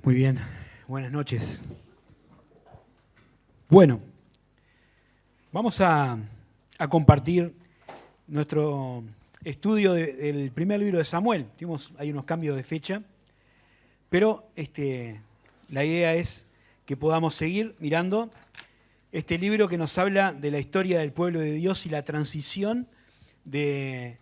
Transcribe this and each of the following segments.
Muy bien, buenas noches. Bueno, vamos a compartir nuestro estudio del primer libro de Samuel. Hay unos cambios de fecha, pero la idea es que podamos seguir mirando este libro que nos habla de la historia del pueblo de Dios y la transición del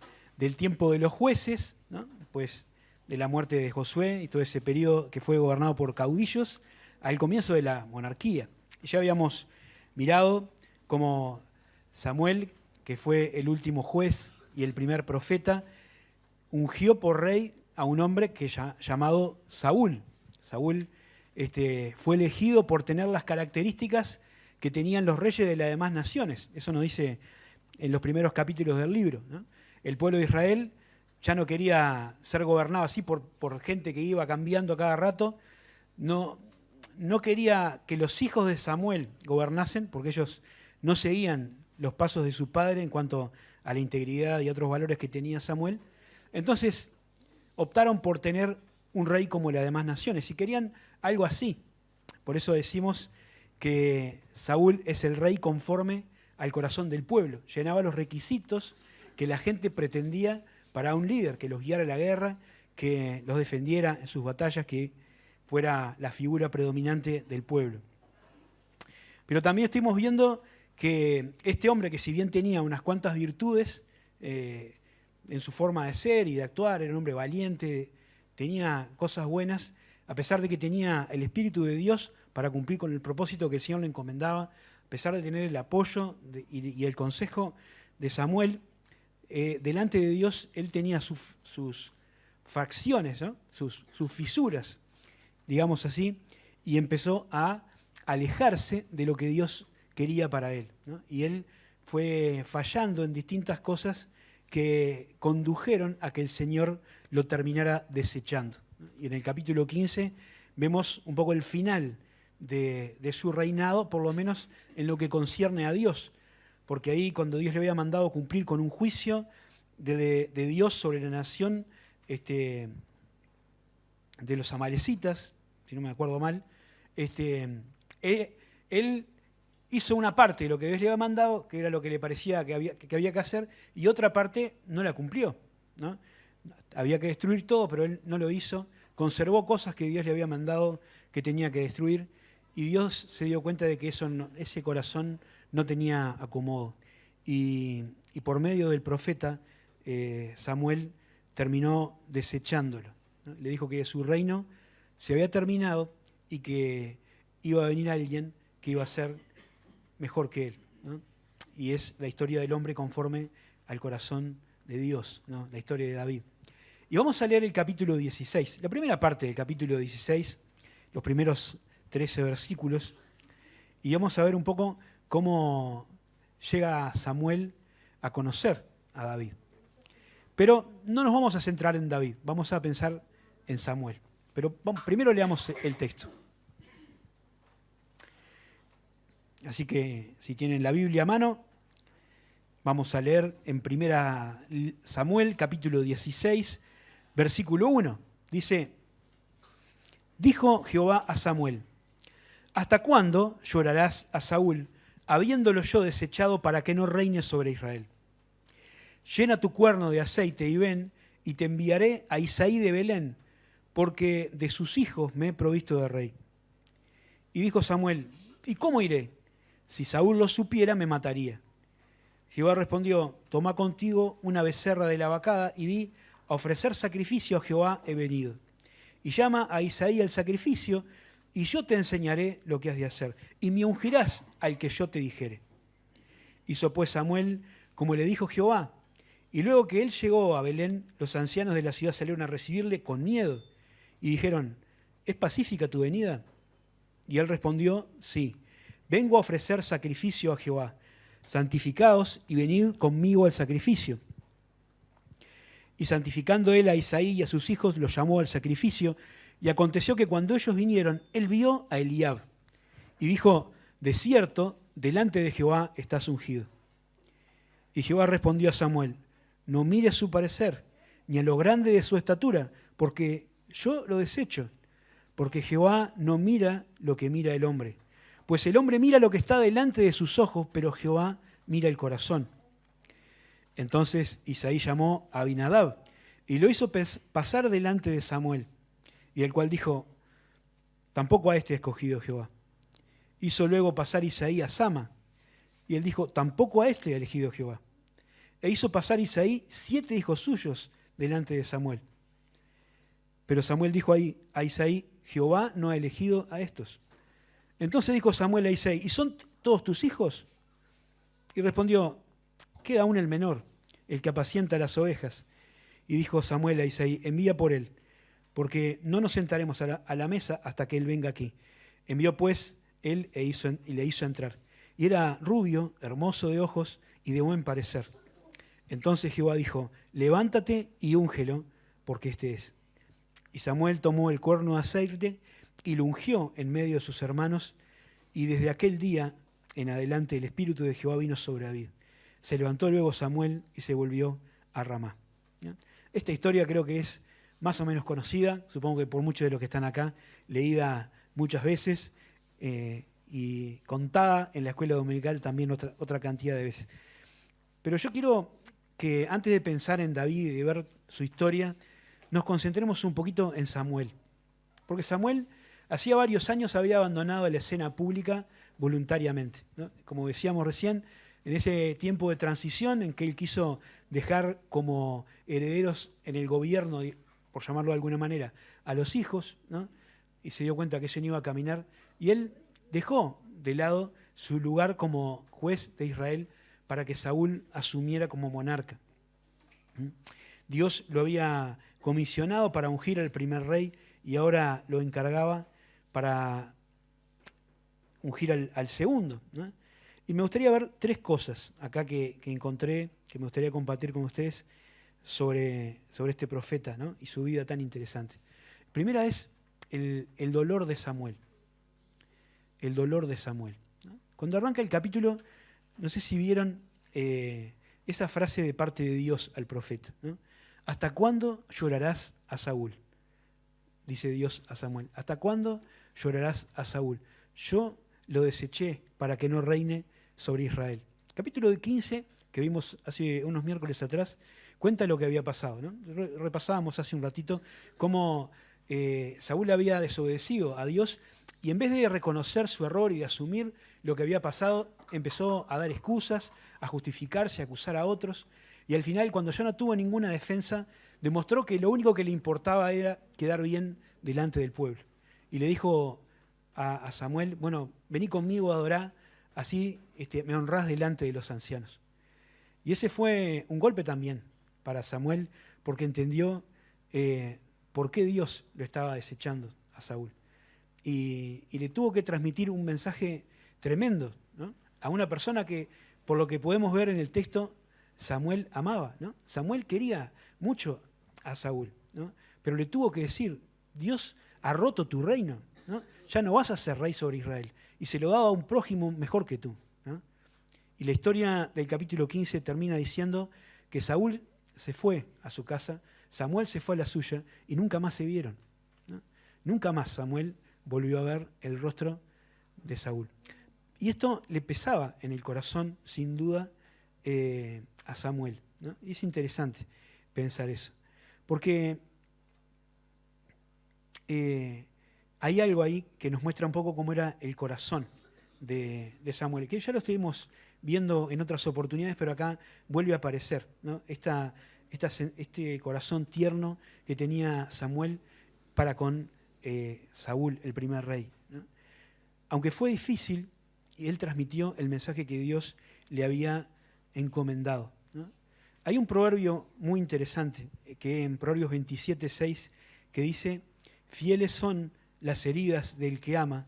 tiempo de los jueces, ¿no? Después de la muerte de Josué y todo ese periodo que fue gobernado por caudillos, al comienzo de la monarquía. Ya habíamos mirado cómo Samuel, que fue el último juez y el primer profeta, ungió por rey a un hombre llamado Saúl. Saúl fue elegido por tener las características que tenían los reyes de las demás naciones. Eso nos dice en los primeros capítulos del libro, ¿no? El pueblo de Israel ya no quería ser gobernado así por gente que iba cambiando a cada rato. No quería que los hijos de Samuel gobernasen, porque ellos no seguían los pasos de su padre en cuanto a la integridad y otros valores que tenía Samuel. Entonces optaron por tener un rey como las demás naciones y querían algo así. Por eso decimos que Saúl es el rey conforme al corazón del pueblo. Llenaba los requisitos que la gente pretendía para un líder, que los guiara a la guerra, que los defendiera en sus batallas, que fuera la figura predominante del pueblo. Pero también estuvimos viendo que este hombre, que si bien tenía unas cuantas virtudes en su forma de ser y de actuar, era un hombre valiente, tenía cosas buenas, a pesar de que tenía el Espíritu de Dios para cumplir con el propósito que el Señor le encomendaba, a pesar de tener el apoyo y el consejo de Samuel, delante de Dios él tenía sus facciones, ¿no? sus fisuras, digamos así, y empezó a alejarse de lo que Dios quería para él, ¿no? Y él fue fallando en distintas cosas que condujeron a que el Señor lo terminara desechando. Y en el capítulo 15 vemos un poco el final de su reinado, por lo menos en lo que concierne a Dios, porque ahí cuando Dios le había mandado cumplir con un juicio de Dios sobre la nación de los amalecitas, si no me acuerdo mal, él hizo una parte de lo que Dios le había mandado, que era lo que le parecía que había que hacer, y otra parte no la cumplió, ¿no? Había que destruir todo, pero él no lo hizo, conservó cosas que Dios le había mandado que tenía que destruir, y Dios se dio cuenta de que ese corazón no tenía acomodo. Y por medio del profeta, Samuel terminó desechándolo, ¿no? Le dijo que su reino se había terminado y que iba a venir alguien que iba a ser mejor que él, ¿no? Y es la historia del hombre conforme al corazón de Dios, ¿no? La historia de David. Y vamos a leer el capítulo 16, la primera parte del capítulo 16, los primeros 13 versículos, y vamos a ver un poco cómo llega Samuel a conocer a David. Pero no nos vamos a centrar en David, vamos a pensar en Samuel. Pero primero leamos el texto. Así que si tienen la Biblia a mano, vamos a leer en 1 Samuel, capítulo 16, versículo 1. Dice: dijo Jehová a Samuel: ¿hasta cuándo llorarás a Saúl, habiéndolo yo desechado para que no reine sobre Israel? Llena tu cuerno de aceite y ven, y te enviaré a Isaí de Belén, porque de sus hijos me he provisto de rey. Y dijo Samuel: ¿y cómo iré? Si Saúl lo supiera, me mataría. Jehová respondió: toma contigo una becerra de la vacada y di: a ofrecer sacrificio a Jehová he venido. Y llama a Isaí al sacrificio, y yo te enseñaré lo que has de hacer, y me ungirás al que yo te dijere. Hizo pues Samuel como le dijo Jehová, y luego que él llegó a Belén, los ancianos de la ciudad salieron a recibirle con miedo, y dijeron: ¿es pacífica tu venida? Y él respondió: sí, vengo a ofrecer sacrificio a Jehová. Santificaos y venid conmigo al sacrificio. Y santificando él a Isaí y a sus hijos, los llamó al sacrificio. Y aconteció que cuando ellos vinieron, él vio a Eliab. Y dijo: de cierto, delante de Jehová estás ungido. Y Jehová respondió a Samuel: no mires su parecer, ni a lo grande de su estatura, porque yo lo desecho. porque Jehová no mira lo que mira el hombre. Pues el hombre mira lo que está delante de sus ojos, pero Jehová mira el corazón. Entonces Isaí llamó a Abinadab y lo hizo pasar delante de Samuel, y el cual dijo: tampoco a este ha escogido Jehová. Hizo luego pasar Isaí a Sama, y él dijo: tampoco a este ha elegido Jehová. E hizo pasar Isaí 7 hijos suyos delante de Samuel. Pero Samuel dijo a Isaí: Jehová no ha elegido a estos. Entonces dijo Samuel a Isaí: ¿y son todos tus hijos? Y respondió: queda aún el menor, el que apacienta las ovejas. Y dijo Samuel a Isaí: envía por él, porque no nos sentaremos a la mesa hasta que él venga aquí. Envió pues él y le hizo entrar. Y era rubio, hermoso de ojos y de buen parecer. Entonces Jehová dijo: levántate y úngelo, porque este es. Y Samuel tomó el cuerno de aceite y lo ungió en medio de sus hermanos, y desde aquel día en adelante el espíritu de Jehová vino sobre David. Se levantó luego Samuel y se volvió a Ramá. Esta historia creo que es más o menos conocida, supongo que por muchos de los que están acá, leída muchas veces y contada en la escuela dominical también otra cantidad de veces. Pero yo quiero que antes de pensar en David y de ver su historia, nos concentremos un poquito en Samuel. Porque Samuel hacía varios años había abandonado la escena pública voluntariamente, ¿no? Como decíamos recién, en ese tiempo de transición en que él quiso dejar como herederos en el gobierno, por llamarlo de alguna manera, a los hijos, ¿no? Y se dio cuenta que eso no iba a caminar, y él dejó de lado su lugar como juez de Israel para que Saúl asumiera como monarca. Dios lo había comisionado para ungir al primer rey y ahora lo encargaba para ungir al segundo, ¿no? Y me gustaría ver 3 cosas acá que encontré, que me gustaría compartir con ustedes sobre este profeta, ¿no? Y su vida tan interesante. Primera es el dolor de Samuel. El dolor de Samuel, ¿no? Cuando arranca el capítulo, no sé si vieron esa frase de parte de Dios al profeta, ¿no? ¿Hasta cuándo llorarás a Saúl? Dice Dios a Samuel. ¿Hasta cuándo llorarás a Saúl? Yo lo deseché para que no reine sobre Israel. Capítulo 15, que vimos hace unos miércoles atrás, cuenta lo que había pasado, ¿no? Repasábamos hace un ratito cómo Saúl había desobedecido a Dios y en vez de reconocer su error y de asumir lo que había pasado, empezó a dar excusas, a justificarse, a acusar a otros. Y al final, cuando ya no tuvo ninguna defensa, demostró que lo único que le importaba era quedar bien delante del pueblo. Y le dijo a Samuel: bueno, vení conmigo a adorar, así me honrás delante de los ancianos. Y ese fue un golpe también para Samuel, porque entendió por qué Dios lo estaba desechando a Saúl. Y le tuvo que transmitir un mensaje tremendo, ¿no? A una persona que, por lo que podemos ver en el texto, Samuel amaba, ¿no? Samuel quería mucho a Saúl, ¿no? Pero le tuvo que decir: Dios ha roto tu reino, ¿no? Ya no vas a ser rey sobre Israel. Y se lo daba a un prójimo mejor que tú, ¿no? Y la historia del capítulo 15 termina diciendo que Saúl se fue a su casa, Samuel se fue a la suya y nunca más se vieron, ¿no? Nunca más Samuel volvió a ver el rostro de Saúl. Y esto le pesaba en el corazón, sin duda, a Samuel, ¿no? Y es interesante pensar eso, porque hay algo ahí que nos muestra un poco cómo era el corazón de Samuel, que ya lo estuvimos viendo en otras oportunidades, pero acá vuelve a aparecer, ¿no? Este corazón tierno que tenía Samuel para con Saúl, el primer rey, ¿no? Aunque fue difícil, y él transmitió el mensaje que Dios le había encomendado, ¿no? Hay un proverbio muy interesante, que en Proverbios 27:6, que dice: fieles son las heridas del que ama,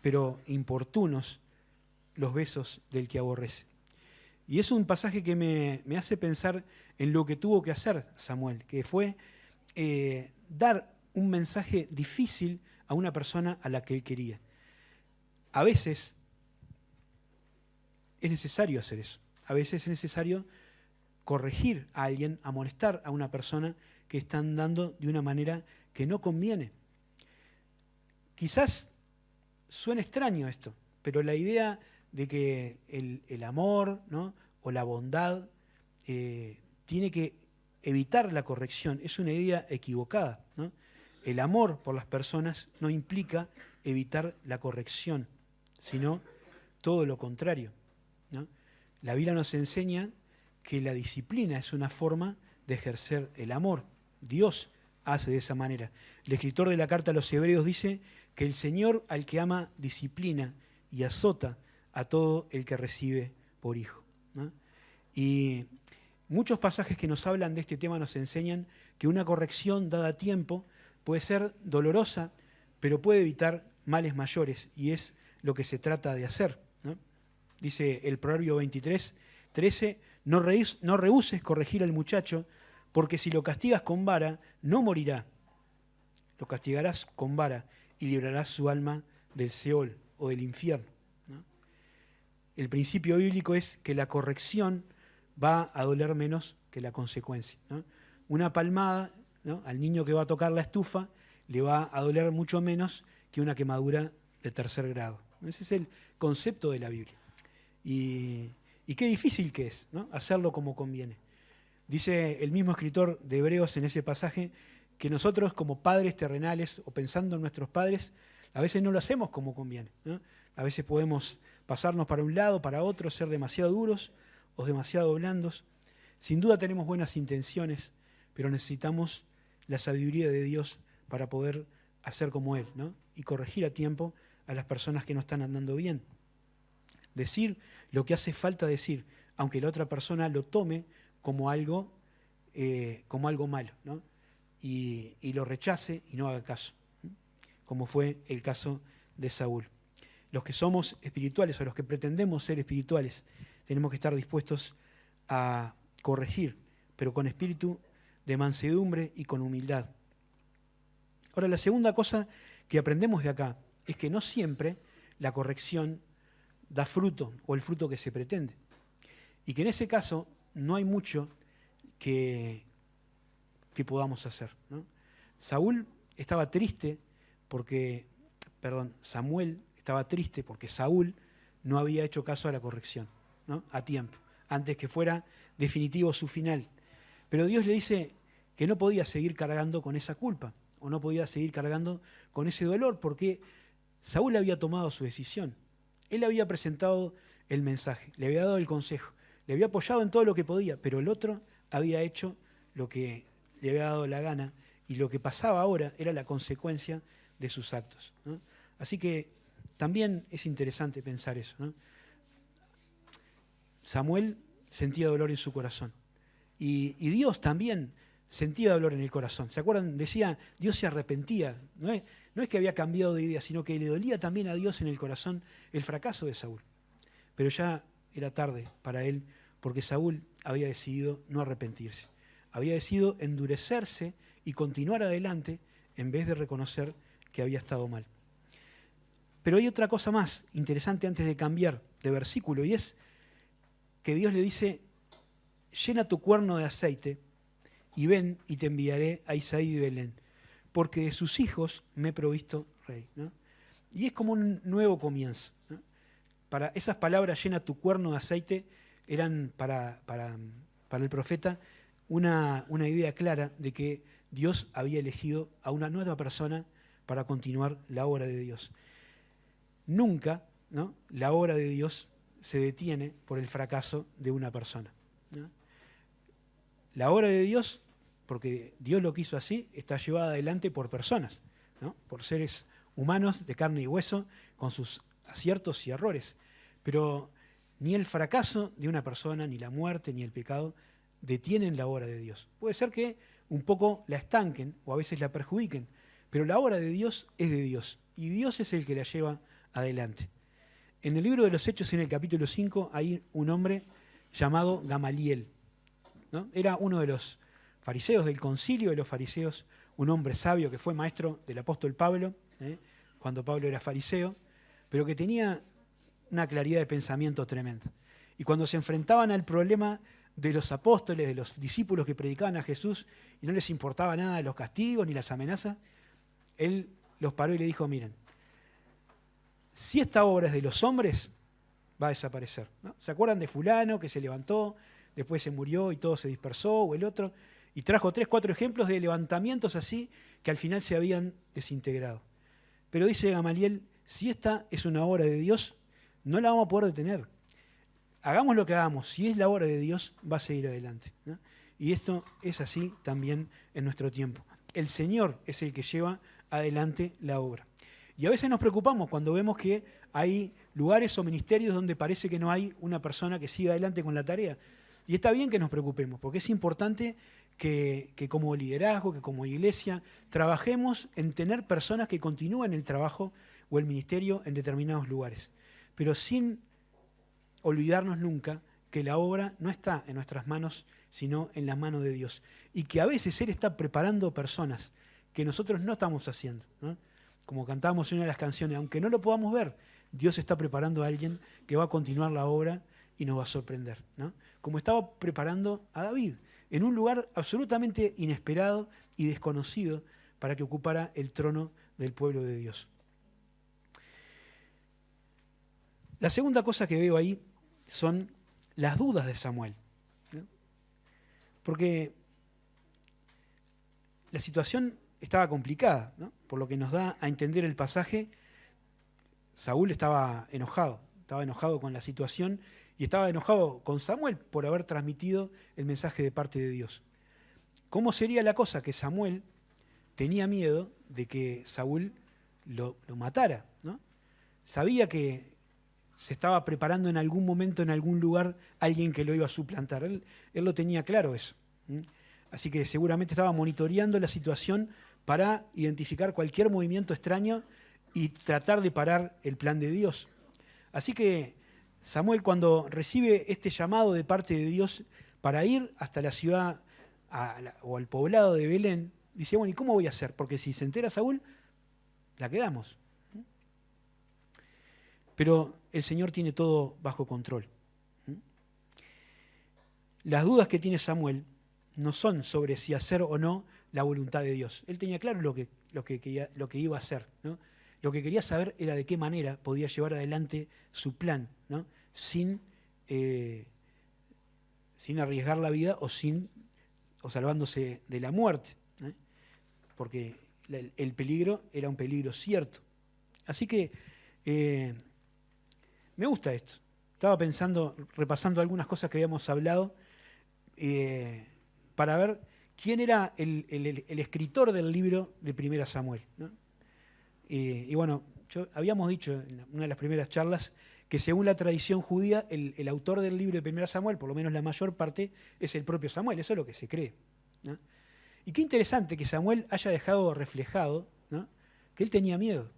pero importunos los besos del que aborrece. Y es un pasaje que me hace pensar en lo que tuvo que hacer Samuel, que fue dar un mensaje difícil a una persona a la que él quería. A veces es necesario hacer eso. A veces es necesario corregir a alguien, amonestar a una persona que está andando de una manera que no conviene. quizás suene extraño esto, pero la idea de que el amor, ¿no?, o la bondad tiene que evitar la corrección es una idea equivocada, ¿no? El amor por las personas no implica evitar la corrección, sino todo lo contrario, ¿no? La Biblia nos enseña que la disciplina es una forma de ejercer el amor. Dios hace de esa manera. El escritor de la carta a los Hebreos dice que el Señor al que ama disciplina y azota a todo el que recibe por hijo, ¿no? Y muchos pasajes que nos hablan de este tema nos enseñan que una corrección dada a tiempo puede ser dolorosa, pero puede evitar males mayores, y es lo que se trata de hacer, ¿no? Dice el Proverbio 23:13, no rehuses corregir al muchacho, porque si lo castigas con vara, no morirá. Lo castigarás con vara y librarás su alma del Seol o del infierno, ¿no? El principio bíblico es que la corrección va a doler menos que la consecuencia, ¿no? Una palmada, ¿no?, al niño que va a tocar la estufa le va a doler mucho menos que una quemadura de tercer grado. Ese es el concepto de la Biblia. Y qué difícil que es, ¿no?, hacerlo como conviene. Dice el mismo escritor de Hebreos en ese pasaje que nosotros como padres terrenales o pensando en nuestros padres, a veces no lo hacemos como conviene, ¿no? A veces podemos pasarnos para un lado, para otro, ser demasiado duros o demasiado blandos. Sin duda tenemos buenas intenciones, pero necesitamos la sabiduría de Dios para poder hacer como Él, ¿no?, y corregir a tiempo a las personas que no están andando bien. Decir lo que hace falta decir, aunque la otra persona lo tome como algo malo, ¿no?, y lo rechace y no haga caso, ¿no?, como fue el caso de Saúl. Los que somos espirituales o los que pretendemos ser espirituales tenemos que estar dispuestos a corregir, pero con espíritu de mansedumbre y con humildad. Ahora, la segunda cosa que aprendemos de acá es que no siempre la corrección da fruto o el fruto que se pretende. Y que en ese caso no hay mucho que podamos hacer, ¿no? Samuel estaba triste porque Saúl no había hecho caso a la corrección, ¿no?, a tiempo, antes que fuera definitivo su final. Pero Dios le dice que no podía seguir cargando con esa culpa, o no podía seguir cargando con ese dolor, porque Saúl había tomado su decisión. Él había presentado el mensaje, le había dado el consejo, le había apoyado en todo lo que podía, pero el otro había hecho lo que le había dado la gana, y lo que pasaba ahora era la consecuencia de sus actos, ¿no? Así que también es interesante pensar eso, ¿no? Samuel sentía dolor en su corazón, y Dios también sentía dolor en el corazón. ¿Se acuerdan? Decía, Dios se arrepentía. No es que había cambiado de idea, sino que le dolía también a Dios en el corazón el fracaso de Saúl. Pero ya era tarde para él, porque Saúl había decidido no arrepentirse. Había decidido endurecerse y continuar adelante en vez de reconocer que había estado mal. Pero hay otra cosa más interesante antes de cambiar de versículo, y es que Dios le dice, llena tu cuerno de aceite y ven y te enviaré a Isaí de Belén, porque de sus hijos me he provisto rey, ¿no? Y es como un nuevo comienzo, ¿no? Para esas palabras, llena tu cuerno de aceite, eran para el profeta una idea clara de que Dios había elegido a una nueva persona para continuar la obra de Dios. Nunca, ¿no?, la obra de Dios se detiene por el fracaso de una persona, ¿no? La obra de Dios, porque Dios lo quiso así, está llevada adelante por personas, ¿no?, por seres humanos de carne y hueso, con sus aciertos y errores. Pero ni el fracaso de una persona, ni la muerte, ni el pecado detienen la obra de Dios. Puede ser que un poco la estanquen o a veces la perjudiquen, pero la obra de Dios es de Dios, y Dios es el que la lleva adelante. En el libro de los Hechos, en el capítulo 5, hay un hombre llamado Gamaliel, ¿no? Era uno de los fariseos del concilio de los fariseos, un hombre sabio que fue maestro del apóstol Pablo, cuando Pablo era fariseo, pero que tenía una claridad de pensamiento tremenda. Y cuando se enfrentaban al problema de los apóstoles, de los discípulos que predicaban a Jesús, y no les importaba nada de los castigos ni las amenazas, él los paró y le dijo, miren, si esta obra es de los hombres, va a desaparecer, ¿no? ¿Se acuerdan de fulano que se levantó, después se murió y todo se dispersó, o el otro? Y trajo 3, 4 ejemplos de levantamientos así que al final se habían desintegrado. Pero dice Gamaliel, si esta es una obra de Dios, no la vamos a poder detener. Hagamos lo que hagamos, si es la obra de Dios, va a seguir adelante, ¿no? Y esto es así también en nuestro tiempo. El Señor es el que lleva adelante la obra. Y a veces nos preocupamos cuando vemos que hay lugares o ministerios donde parece que no hay una persona que siga adelante con la tarea. Y está bien que nos preocupemos, porque es importante que como liderazgo, que como iglesia, trabajemos en tener personas que continúen el trabajo o el ministerio en determinados lugares. Pero sin olvidarnos nunca que la obra no está en nuestras manos, sino en las manos de Dios. Y que a veces Él está preparando personas que nosotros no estamos haciendo, ¿no? Como cantábamos en una de las canciones, aunque no lo podamos ver, Dios está preparando a alguien que va a continuar la obra y nos va a sorprender, ¿no? Como estaba preparando a David, en un lugar absolutamente inesperado y desconocido para que ocupara el trono del pueblo de Dios. La segunda cosa que veo ahí son las dudas de Samuel, ¿no? Porque la situación estaba complicada, ¿no? Por lo que nos da a entender el pasaje, Saúl estaba enojado con la situación y estaba enojado con Samuel por haber transmitido el mensaje de parte de Dios. ¿Cómo sería la cosa? Que Samuel tenía miedo de que Saúl lo matara, ¿no? Sabía que se estaba preparando en algún momento, en algún lugar, alguien que lo iba a suplantar. Él lo tenía claro eso. Así que seguramente estaba monitoreando la situación para identificar cualquier movimiento extraño y tratar de parar el plan de Dios. Así que Samuel, cuando recibe este llamado de parte de Dios para ir hasta la ciudad o al poblado de Belén, dice, bueno, ¿y cómo voy a hacer? Porque si se entera Saúl, la quedamos. Pero el Señor tiene todo bajo control. Las dudas que tiene Samuel no son sobre si hacer o no la voluntad de Dios. Él tenía claro lo que iba a hacer, ¿no? Lo que quería saber era de qué manera podía llevar adelante su plan, ¿no? Sin arriesgar la vida o salvándose de la muerte, ¿eh? Porque el peligro era un peligro cierto. Así que me gusta esto. Estaba pensando, repasando algunas cosas que habíamos hablado, para ver quién era el escritor del libro de 1 Samuel, ¿no? Y bueno, habíamos dicho en una de las primeras charlas que según la tradición judía, el autor del libro de 1 Samuel, por lo menos la mayor parte, es el propio Samuel. Eso es lo que se cree, ¿no? Y qué interesante que Samuel haya dejado reflejado, ¿no?, que él tenía miedo.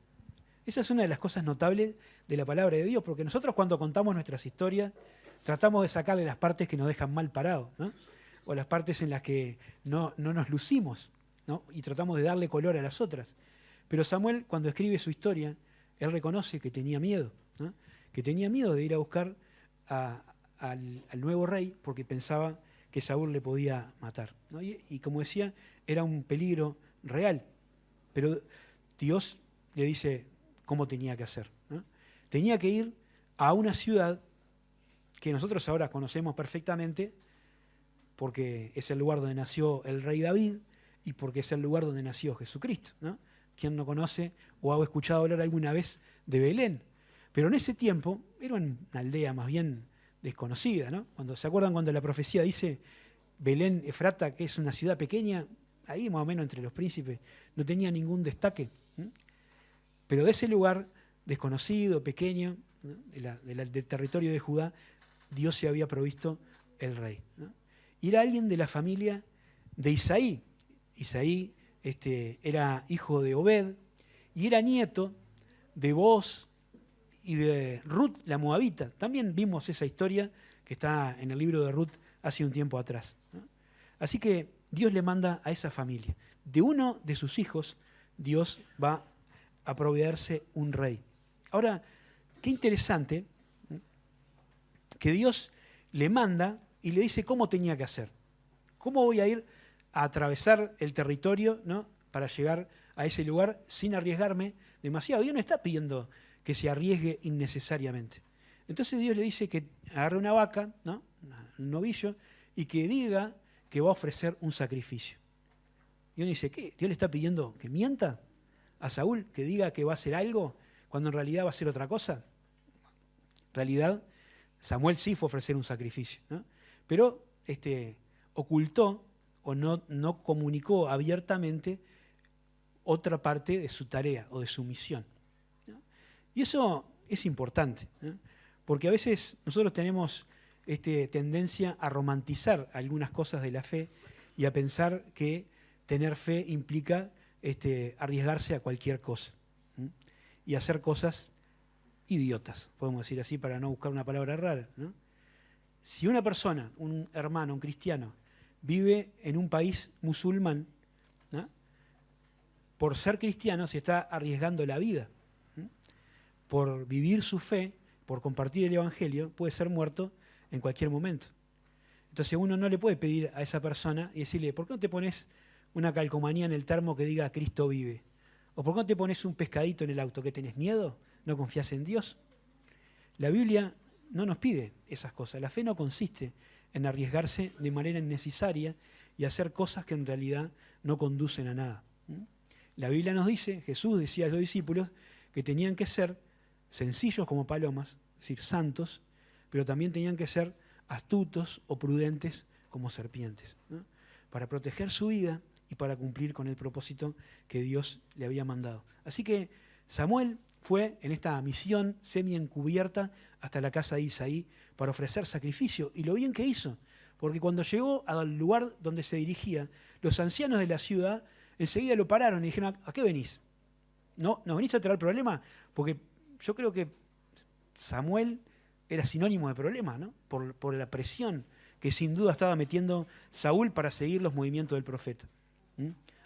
Esa es una de las cosas notables de la palabra de Dios, porque nosotros cuando contamos nuestras historias tratamos de sacarle las partes que nos dejan mal parados, ¿no?, o las partes en las que no nos lucimos, ¿no?, y tratamos de darle color a las otras. Pero Samuel, cuando escribe su historia, él reconoce que tenía miedo, ¿no?, que tenía miedo de ir a buscar al nuevo rey porque pensaba que Saúl le podía matar, ¿no? Y como decía, era un peligro real, pero Dios le dice cómo tenía que hacer, ¿no? Tenía que ir a una ciudad que nosotros ahora conocemos perfectamente porque es el lugar donde nació el rey David y porque es el lugar donde nació Jesucristo, ¿no? ¿Quién no conoce o ha escuchado hablar alguna vez de Belén? Pero en ese tiempo era una aldea más bien desconocida, ¿no? ¿Se acuerdan cuando la profecía dice Belén Efrata, que es una ciudad pequeña, ahí más o menos entre los príncipes, no tenía ningún destaque? Pero de ese lugar desconocido, pequeño, ¿no?, del territorio de Judá, Dios se había provisto el rey, ¿no? Y era alguien de la familia de Isaí. Isaí era hijo de Obed y era nieto de Booz y de Ruth la Moabita. También vimos esa historia que está en el libro de Ruth hace un tiempo atrás, ¿no? Así que Dios le manda a esa familia. De uno de sus hijos, Dios va a proveerse un rey. Ahora, qué interesante que Dios le manda y le dice cómo tenía que hacer. ¿Cómo voy a ir a atravesar el territorio, ¿no?, para llegar a ese lugar sin arriesgarme demasiado. Dios no está pidiendo que se arriesgue innecesariamente. Entonces Dios le dice que agarre una vaca, ¿no? Un novillo, y que diga que va a ofrecer un sacrificio. Y uno dice, ¿qué? ¿Dios le está pidiendo que mienta a Saúl? ¿Que diga que va a hacer algo cuando en realidad va a hacer otra cosa? En realidad, Samuel sí fue a ofrecer un sacrificio, ¿no? Pero ocultó o no comunicó abiertamente otra parte de su tarea o de su misión, ¿no? Y eso es importante, ¿no? Porque a veces nosotros tenemos tendencia a romantizar algunas cosas de la fe y a pensar que tener fe implica arriesgarse a cualquier cosa, ¿no? Y hacer cosas idiotas, podemos decir así para no buscar una palabra rara, ¿no? Si una persona, un hermano, un cristiano, vive en un país musulmán, ¿no? Por ser cristiano se está arriesgando la vida, ¿no? Por vivir su fe, por compartir el evangelio, puede ser muerto en cualquier momento. Entonces uno no le puede pedir a esa persona y decirle, ¿por qué no te pones una calcomanía en el termo que diga Cristo vive? ¿O por qué no te pones un pescadito en el auto? ¿Que tenés miedo? ¿No confías en Dios? La Biblia no nos pide esas cosas. La fe no consiste en arriesgarse de manera innecesaria y hacer cosas que en realidad no conducen a nada. La Biblia nos dice, Jesús decía a los discípulos, que tenían que ser sencillos como palomas, es decir, santos, pero también tenían que ser astutos o prudentes como serpientes, ¿no? Para proteger su vida y para cumplir con el propósito que Dios le había mandado. Así que Samuel fue en esta misión semi-encubierta hasta la casa de Isaí para ofrecer sacrificio, y lo bien que hizo, porque cuando llegó al lugar donde se dirigía, los ancianos de la ciudad enseguida lo pararon y dijeron, ¿a qué venís? ¿No venís a traer problema? Porque yo creo que Samuel era sinónimo de problema, ¿no? Por la presión que sin duda estaba metiendo Saúl para seguir los movimientos del profeta.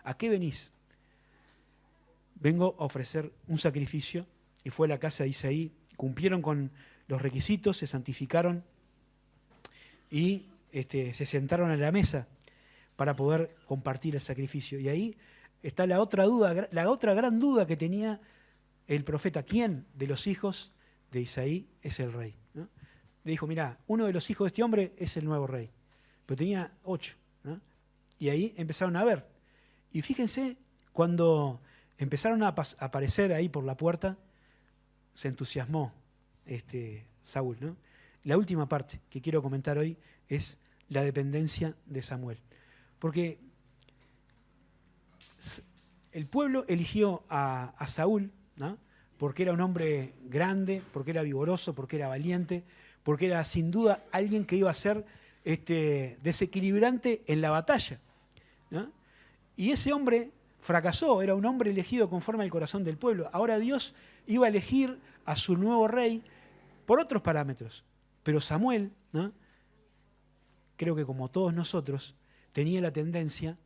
¿A qué venís? Vengo a ofrecer un sacrificio, y fue a la casa de Isaí, cumplieron con los requisitos, se santificaron y se sentaron a la mesa para poder compartir el sacrificio. Y ahí está la otra duda, la otra gran duda que tenía el profeta: ¿quién de los hijos de Isaí es el rey? ¿No? Le dijo, mirá, uno de los hijos de este hombre es el nuevo rey, pero tenía 8, ¿no? Y ahí empezaron a ver. Y fíjense, cuando empezaron a aparecer ahí por la puerta, se entusiasmó Saúl, ¿no? La última parte que quiero comentar hoy es la dependencia de Samuel. Porque el pueblo eligió a Saúl, ¿no? Porque era un hombre grande, porque era vigoroso, porque era valiente, porque era sin duda alguien que iba a ser desequilibrante en la batalla, ¿no? Y ese hombre fracasó, era un hombre elegido conforme al corazón del pueblo. Ahora Dios iba a elegir a su nuevo rey por otros parámetros. Pero Samuel, ¿no? Creo que como todos nosotros, tenía la tendencia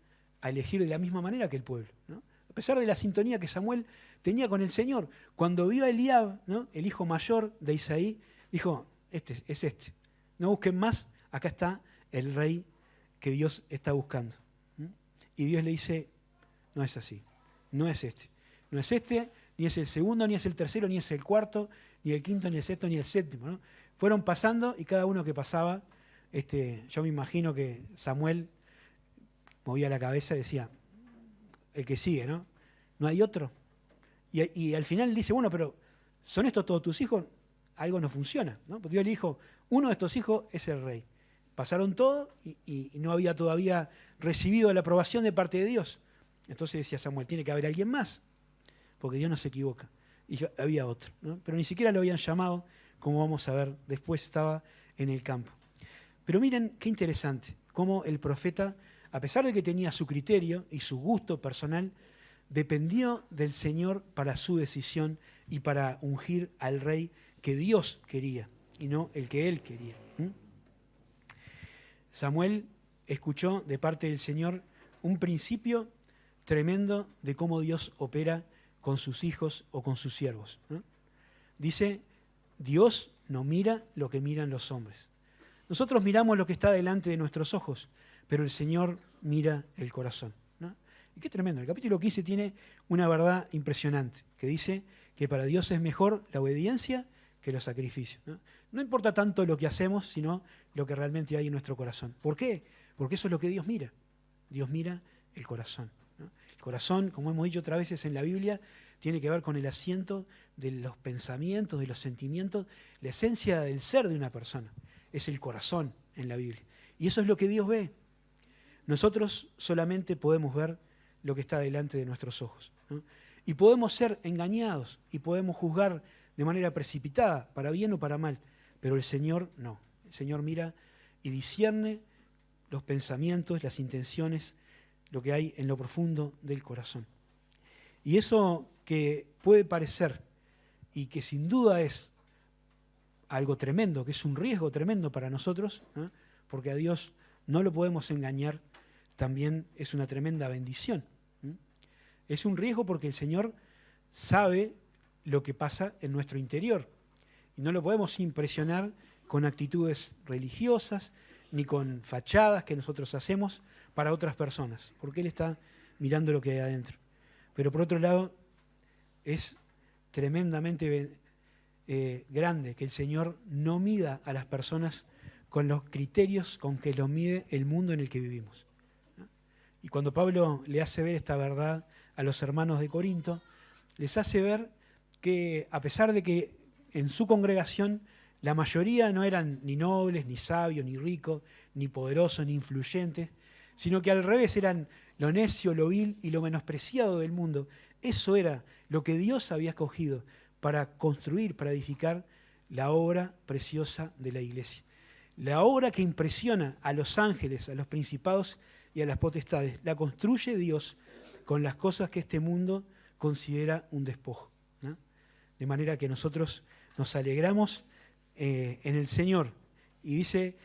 a elegir de la misma manera que el pueblo, ¿no? A pesar de la sintonía que Samuel tenía con el Señor, cuando vio a Eliab, ¿no? El hijo mayor de Isaí, dijo, este es este. No busquen más, acá está el rey que Dios está buscando. Y Dios le dice, no es así, no es este. No es este, ni es el segundo, ni es el tercero, ni es el cuarto, ni el quinto, ni el sexto, ni el séptimo, ¿no? Fueron pasando y cada uno que pasaba, yo me imagino que Samuel movía la cabeza y decía, el que sigue, ¿no? ¿No hay otro? Y al final dice, bueno, pero ¿son estos todos tus hijos? Algo no funciona, ¿no? Porque Dios le dijo, uno de estos hijos es el rey. Pasaron todo y no había todavía recibido la aprobación de parte de Dios. Entonces decía Samuel, tiene que haber alguien más, porque Dios no se equivoca. Y había otro, ¿no? Pero ni siquiera lo habían llamado, como vamos a ver, después estaba en el campo. Pero miren qué interesante, cómo el profeta, a pesar de que tenía su criterio y su gusto personal, dependió del Señor para su decisión y para ungir al rey que Dios quería y no el que él quería. Samuel escuchó de parte del Señor un principio tremendo de cómo Dios opera con sus hijos o con sus siervos, ¿no? Dice, Dios no mira lo que miran los hombres. Nosotros miramos lo que está delante de nuestros ojos, pero el Señor mira el corazón, ¿no? Y qué tremendo. El capítulo 15 tiene una verdad impresionante, que dice que para Dios es mejor la obediencia que los sacrificios. No importa tanto lo que hacemos, sino lo que realmente hay en nuestro corazón. ¿Por qué? Porque eso es lo que Dios mira. Dios mira el corazón. El corazón, como hemos dicho otras veces en la Biblia, tiene que ver con el asiento de los pensamientos, de los sentimientos, la esencia del ser de una persona. Es el corazón en la Biblia. Y eso es lo que Dios ve. Nosotros solamente podemos ver lo que está delante de nuestros ojos, ¿no? Y podemos ser engañados y podemos juzgar de manera precipitada, para bien o para mal, pero el Señor no. El Señor mira y discierne los pensamientos, las intenciones, lo que hay en lo profundo del corazón. Y eso que puede parecer y que sin duda es algo tremendo, que es un riesgo tremendo para nosotros, ¿no? Porque a Dios no lo podemos engañar, también es una tremenda bendición. Es un riesgo porque el Señor sabe lo que pasa en nuestro interior y no lo podemos impresionar con actitudes religiosas ni con fachadas que nosotros hacemos para otras personas, porque Él está mirando lo que hay adentro. Pero por otro lado, es tremendamente grande que el Señor no mida a las personas con los criterios con que los mide el mundo en el que vivimos. Y cuando Pablo le hace ver esta verdad a los hermanos de Corinto, les hace ver que a pesar de que en su congregación la mayoría no eran ni nobles, ni sabios, ni ricos, ni poderosos, ni influyentes, sino que al revés eran lo necio, lo vil y lo menospreciado del mundo. Eso era lo que Dios había escogido para construir, para edificar la obra preciosa de la iglesia. La obra que impresiona a los ángeles, a los principados y a las potestades, la construye Dios con las cosas que este mundo considera un despojo, ¿no? De manera que nosotros nos alegramos en el Señor. Y dice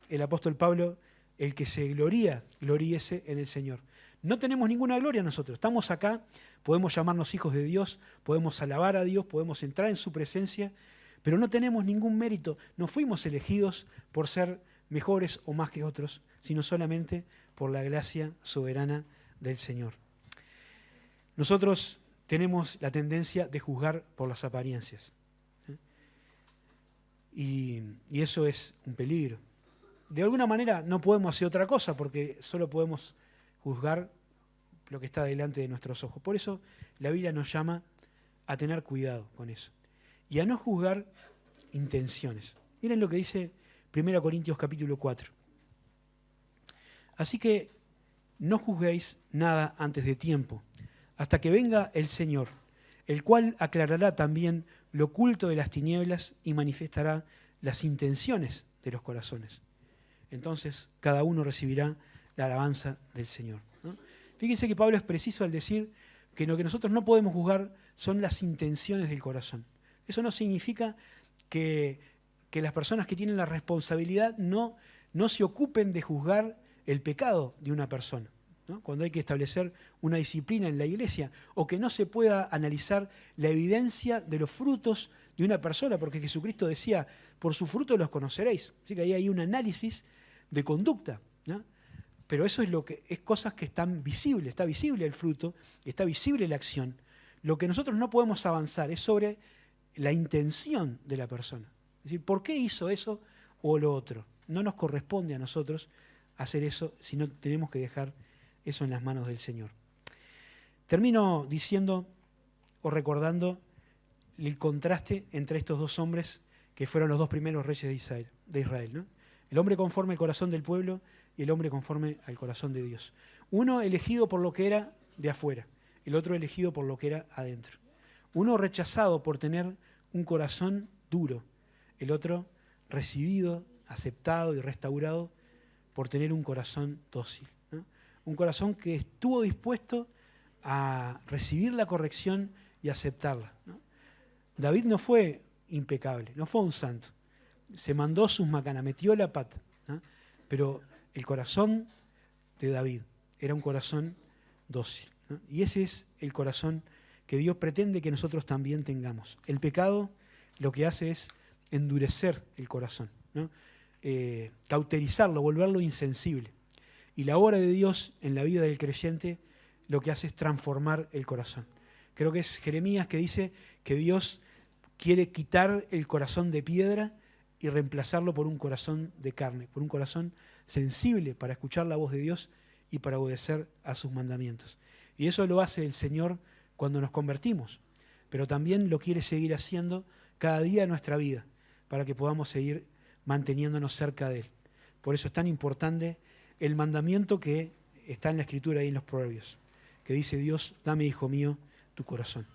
el apóstol Pablo, el que se gloría, gloríese en el Señor. No tenemos ninguna gloria nosotros, estamos acá, podemos llamarnos hijos de Dios, podemos alabar a Dios, podemos entrar en su presencia, pero no tenemos ningún mérito, no fuimos elegidos por ser mejores o más que otros, sino solamente por la gracia soberana del Señor. Nosotros tenemos la tendencia de juzgar por las apariencias. Y eso es un peligro. De alguna manera no podemos hacer otra cosa porque solo podemos juzgar lo que está delante de nuestros ojos. Por eso la Biblia nos llama a tener cuidado con eso y a no juzgar intenciones. Miren lo que dice 1 Corintios capítulo 4. Así que no juzguéis nada antes de tiempo, hasta que venga el Señor, el cual aclarará también lo oculto de las tinieblas y manifestará las intenciones de los corazones. Entonces cada uno recibirá la alabanza del Señor, ¿no? Fíjense que Pablo es preciso al decir que lo que nosotros no podemos juzgar son las intenciones del corazón. Eso no significa que las personas que tienen la responsabilidad no se ocupen de juzgar el pecado de una persona, ¿no? Cuando hay que establecer una disciplina en la iglesia, o que no se pueda analizar la evidencia de los frutos de una persona, porque Jesucristo decía, por sus frutos los conoceréis. Así que ahí hay un análisis de conducta, ¿no? Pero eso es cosas que están visibles, está visible el fruto, está visible la acción. Lo que nosotros no podemos avanzar es sobre la intención de la persona. Es decir, ¿por qué hizo eso o lo otro? No nos corresponde a nosotros hacer eso, sino tenemos que dejar eso en las manos del Señor. Termino diciendo o recordando el contraste entre estos dos hombres que fueron los dos primeros reyes de Israel, ¿no? El hombre conforme al corazón del pueblo y el hombre conforme al corazón de Dios. Uno elegido por lo que era de afuera, el otro elegido por lo que era adentro. Uno rechazado por tener un corazón duro, el otro recibido, aceptado y restaurado por tener un corazón dócil, ¿no? Un corazón que estuvo dispuesto a recibir la corrección y aceptarla, ¿no? David no fue impecable, no fue un santo. Se mandó sus macanas, metió la pata, ¿no? Pero el corazón de David era un corazón dócil, ¿no? Y ese es el corazón que Dios pretende que nosotros también tengamos. El pecado lo que hace es endurecer el corazón, ¿no? Cauterizarlo, volverlo insensible. Y la obra de Dios en la vida del creyente lo que hace es transformar el corazón. Creo que es Jeremías que dice que Dios quiere quitar el corazón de piedra y reemplazarlo por un corazón de carne, por un corazón sensible para escuchar la voz de Dios y para obedecer a sus mandamientos. Y eso lo hace el Señor cuando nos convertimos, pero también lo quiere seguir haciendo cada día de nuestra vida, para que podamos seguir manteniéndonos cerca de Él. Por eso es tan importante el mandamiento que está en la Escritura y en los Proverbios, que dice: Dios, dame, hijo mío, tu corazón.